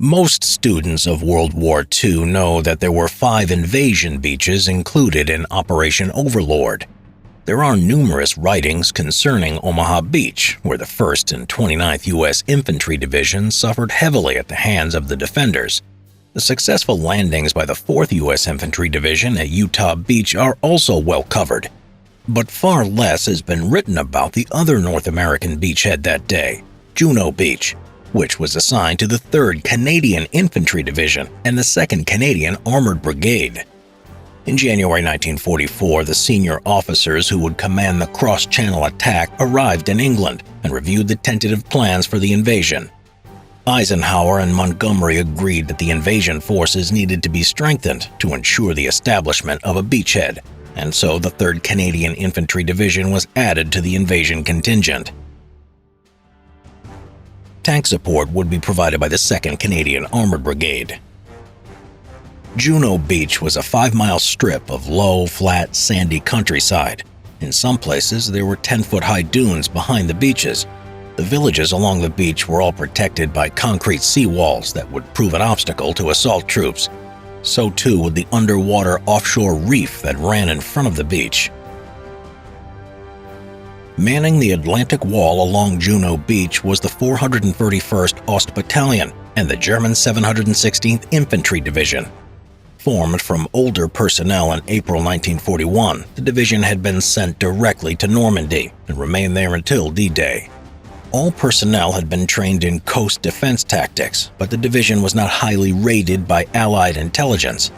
Most students of World War II know that there were 5 invasion beaches included in Operation Overlord. There are numerous writings concerning Omaha Beach, where the 1st and 29th U.S. Infantry Division suffered heavily at the hands of the defenders. The successful landings by the 4th U.S. Infantry Division at Utah Beach are also well covered. But far less has been written about the other North American beachhead that day, Juno Beach, which was assigned to the 3rd Canadian Infantry Division and the 2nd Canadian Armored Brigade. In January 1944, the senior officers who would command the cross-channel attack arrived in England and reviewed the tentative plans for the invasion. Eisenhower and Montgomery agreed that the invasion forces needed to be strengthened to ensure the establishment of a beachhead, and so the 3rd Canadian Infantry Division was added to the invasion contingent. Tank support would be provided by the 2nd Canadian Armored Brigade. Juno Beach was a 5-mile strip of low, flat, sandy countryside. In some places, there were 10-foot-high dunes behind the beaches. The villages along the beach were all protected by concrete seawalls that would prove an obstacle to assault troops. So too would the underwater offshore reef that ran in front of the beach. Manning the Atlantic Wall along Juno Beach was the 431st Ost Battalion and the German 716th Infantry Division. Formed from older personnel in April 1941, the division had been sent directly to Normandy and remained there until D-Day. All personnel had been trained in coast defense tactics, but the division was not highly rated by Allied intelligence.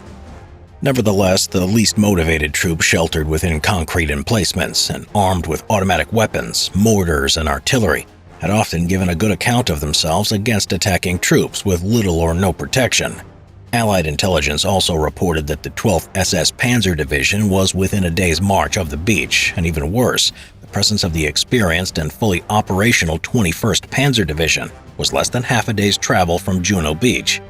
Nevertheless, the least motivated troops sheltered within concrete emplacements and armed with automatic weapons, mortars, and artillery had often given a good account of themselves against attacking troops with little or no protection. Allied intelligence also reported that the 12th SS Panzer Division was within a day's march of the beach, and even worse, the presence of the experienced and fully operational 21st Panzer Division was less than half a day's travel from Juno Beach.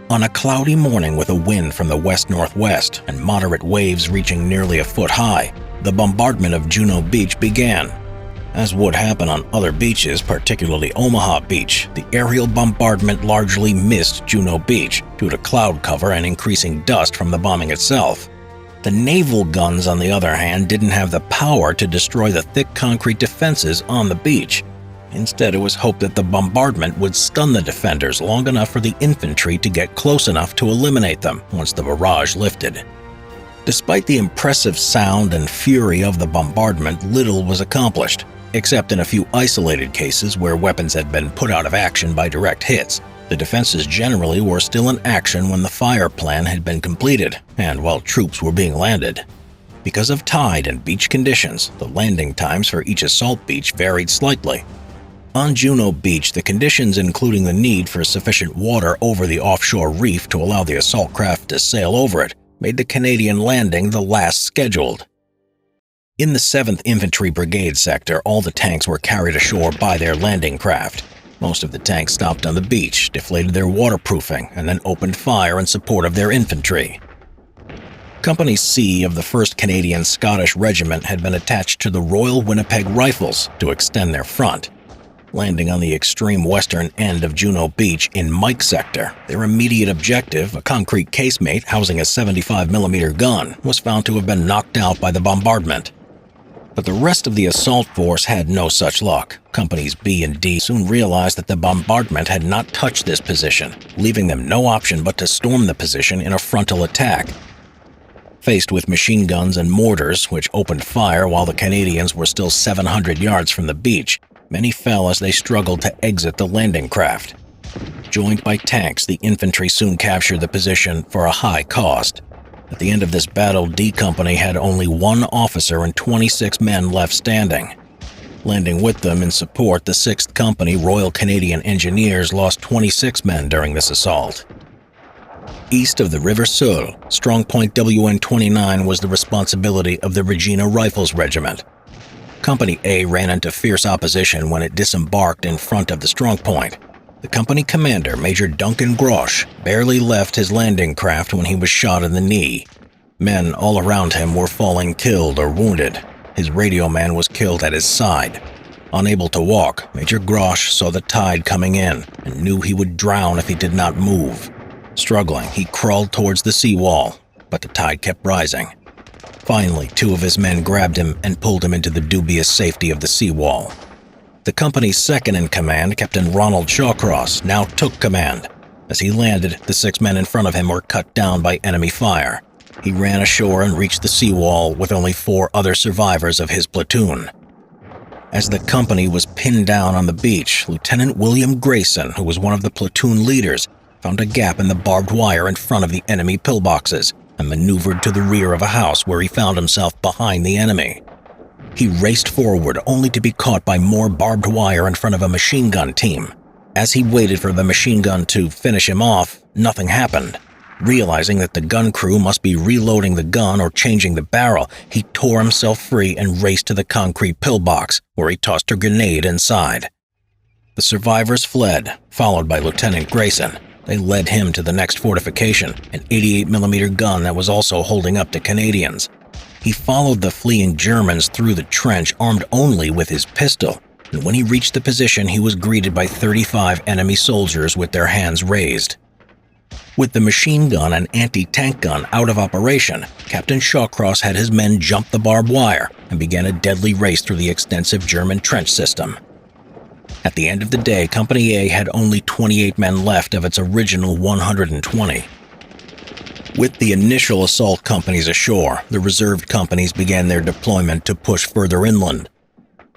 On a cloudy morning with a wind from the west-northwest and moderate waves reaching nearly a foot high, the bombardment of Juno Beach began. As would happen on other beaches, particularly Omaha Beach, the aerial bombardment largely missed Juno Beach due to cloud cover and increasing dust from the bombing itself. The naval guns, on the other hand, didn't have the power to destroy the thick concrete defenses on the beach. Instead, it was hoped that the bombardment would stun the defenders long enough for the infantry to get close enough to eliminate them once the barrage lifted. Despite the impressive sound and fury of the bombardment, little was accomplished, except in a few isolated cases where weapons had been put out of action by direct hits. The defenses generally were still in action when the fire plan had been completed and while troops were being landed. Because of tide and beach conditions, the landing times for each assault beach varied slightly. On Juno Beach, the conditions, including the need for sufficient water over the offshore reef to allow the assault craft to sail over it, made the Canadian landing the last scheduled. In the 7th Infantry Brigade sector, all the tanks were carried ashore by their landing craft. Most of the tanks stopped on the beach, deflated their waterproofing, and then opened fire in support of their infantry. Company C of the 1st Canadian Scottish Regiment had been attached to the Royal Winnipeg Rifles to extend their front. Landing on the extreme western end of Juno Beach in Mike Sector, their immediate objective, a concrete casemate housing a 75mm gun, was found to have been knocked out by the bombardment. But the rest of the assault force had no such luck. Companies B and D soon realized that the bombardment had not touched this position, leaving them no option but to storm the position in a frontal attack. Faced with machine guns and mortars, which opened fire while the Canadians were still 700 yards from the beach, many fell as they struggled to exit the landing craft. Joined by tanks, the infantry soon captured the position for a high cost. At the end of this battle, D Company had only 1 officer and 26 men left standing. Landing with them in support, the 6th Company Royal Canadian Engineers lost 26 men during this assault. East of the River Seul, strongpoint WN-29 was the responsibility of the Regina Rifles Regiment. Company A ran into fierce opposition when it disembarked in front of the strongpoint. The company commander, Major Duncan Grosh, barely left his landing craft when he was shot in the knee. Men all around him were falling killed or wounded. His radio man was killed at his side. Unable to walk, Major Grosh saw the tide coming in and knew he would drown if he did not move. Struggling, he crawled towards the seawall, but the tide kept rising. Finally, 2 of his men grabbed him and pulled him into the dubious safety of the seawall. The company's second-in-command, Captain Ronald Shawcross, now took command. As he landed, the 6 men in front of him were cut down by enemy fire. He ran ashore and reached the seawall with only 4 other survivors of his platoon. As the company was pinned down on the beach, Lieutenant William Grayson, who was one of the platoon leaders, found a gap in the barbed wire in front of the enemy pillboxes and maneuvered to the rear of a house where he found himself behind the enemy. He raced forward only to be caught by more barbed wire in front of a machine gun team. As he waited for the machine gun to finish him off, nothing happened. Realizing that the gun crew must be reloading the gun or changing the barrel, he tore himself free and raced to the concrete pillbox, where he tossed a grenade inside. The survivors fled, followed by Lieutenant Grayson. They led him to the next fortification, an 88mm gun that was also holding up the Canadians. He followed the fleeing Germans through the trench armed only with his pistol, and when he reached the position, he was greeted by 35 enemy soldiers with their hands raised. With the machine gun and anti-tank gun out of operation, Captain Shawcross had his men jump the barbed wire and began a deadly race through the extensive German trench system. At the end of the day, Company A had only 28 men left of its original 120. With the initial assault companies ashore, the reserved companies began their deployment to push further inland.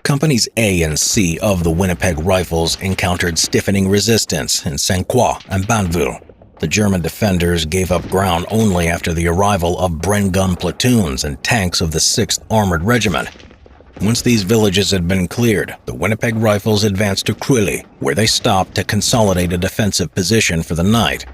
Companies A and C of the Winnipeg Rifles encountered stiffening resistance in St. Croix and Banneville. The German defenders gave up ground only after the arrival of Bren gun platoons and tanks of the 6th Armored Regiment. Once these villages had been cleared, the Winnipeg Rifles advanced to Quilly, where they stopped to consolidate a defensive position for the night.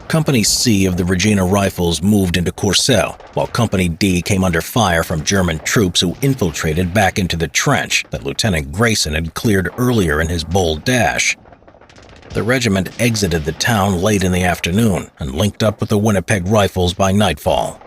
Company C of the Regina Rifles moved into Courcelles, while Company D came under fire from German troops who infiltrated back into the trench that Lieutenant Grayson had cleared earlier in his bold dash. The regiment exited the town late in the afternoon and linked up with the Winnipeg Rifles by nightfall.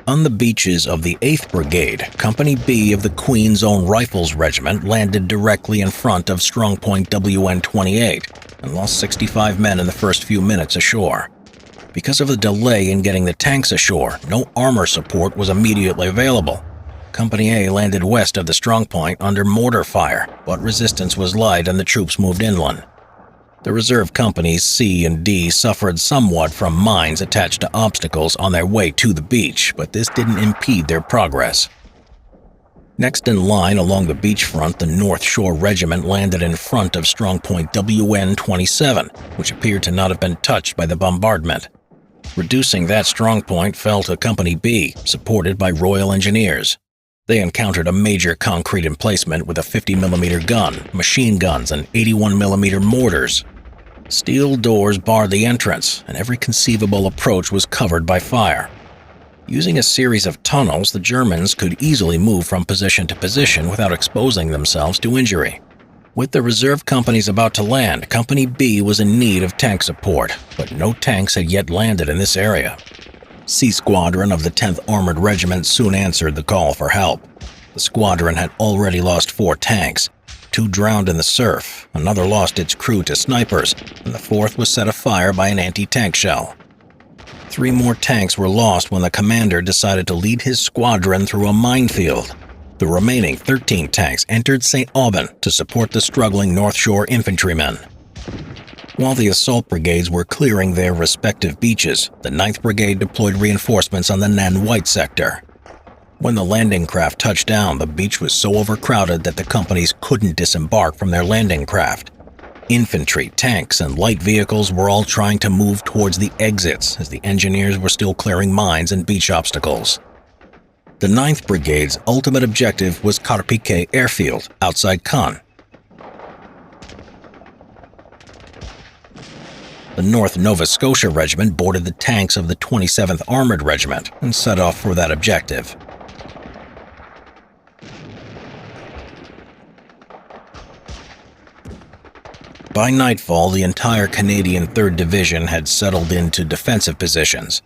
On the beaches of the 8th Brigade, Company B of the Queen's Own Rifles Regiment landed directly in front of strongpoint WN-28 and lost 65 men in the first few minutes ashore. Because of the delay in getting the tanks ashore, no armor support was immediately available. Company A landed west of the strongpoint under mortar fire, but resistance was light and the troops moved inland. The reserve companies C and D suffered somewhat from mines attached to obstacles on their way to the beach, but this didn't impede their progress. Next in line along the beachfront, the North Shore Regiment landed in front of strongpoint WN-27, which appeared to not have been touched by the bombardment. Reducing that strongpoint fell to Company B, supported by Royal Engineers. They encountered a major concrete emplacement with a 50mm gun, machine guns, and 81mm mortars. Steel doors barred the entrance, and every conceivable approach was covered by fire. Using a series of tunnels, the Germans could easily move from position to position without exposing themselves to injury. With the reserve companies about to land, Company B was in need of tank support, but no tanks had yet landed in this area. C Squadron of the 10th Armored Regiment soon answered the call for help. The squadron had already lost 4 tanks. 2 drowned in the surf, another lost its crew to snipers, and the 4th was set afire by an anti-tank shell. 3 more tanks were lost when the commander decided to lead his squadron through a minefield. The remaining 13 tanks entered St. Aubin to support the struggling North Shore infantrymen. While the assault brigades were clearing their respective beaches, the 9th Brigade deployed reinforcements on the Nan White sector. When the landing craft touched down, the beach was so overcrowded that the companies couldn't disembark from their landing craft. Infantry, tanks, and light vehicles were all trying to move towards the exits as the engineers were still clearing mines and beach obstacles. The 9th Brigade's ultimate objective was Carpiquet Airfield outside Caen. The North Nova Scotia Regiment boarded the tanks of the 27th Armored Regiment and set off for that objective. By nightfall, the entire Canadian 3rd Division had settled into defensive positions.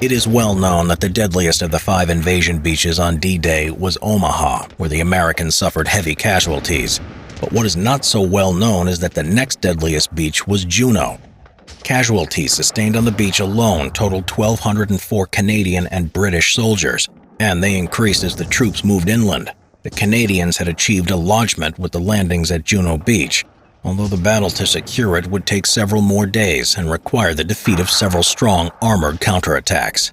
It is well known that the deadliest of the 5 invasion beaches on D-Day was Omaha, where the Americans suffered heavy casualties. But what is not so well known is that the next deadliest beach was Juno. Casualties sustained on the beach alone totaled 1,204 Canadian and British soldiers, and they increased as the troops moved inland. The Canadians had achieved a lodgment with the landings at Juno Beach, although the battle to secure it would take several more days and require the defeat of several strong armored counterattacks.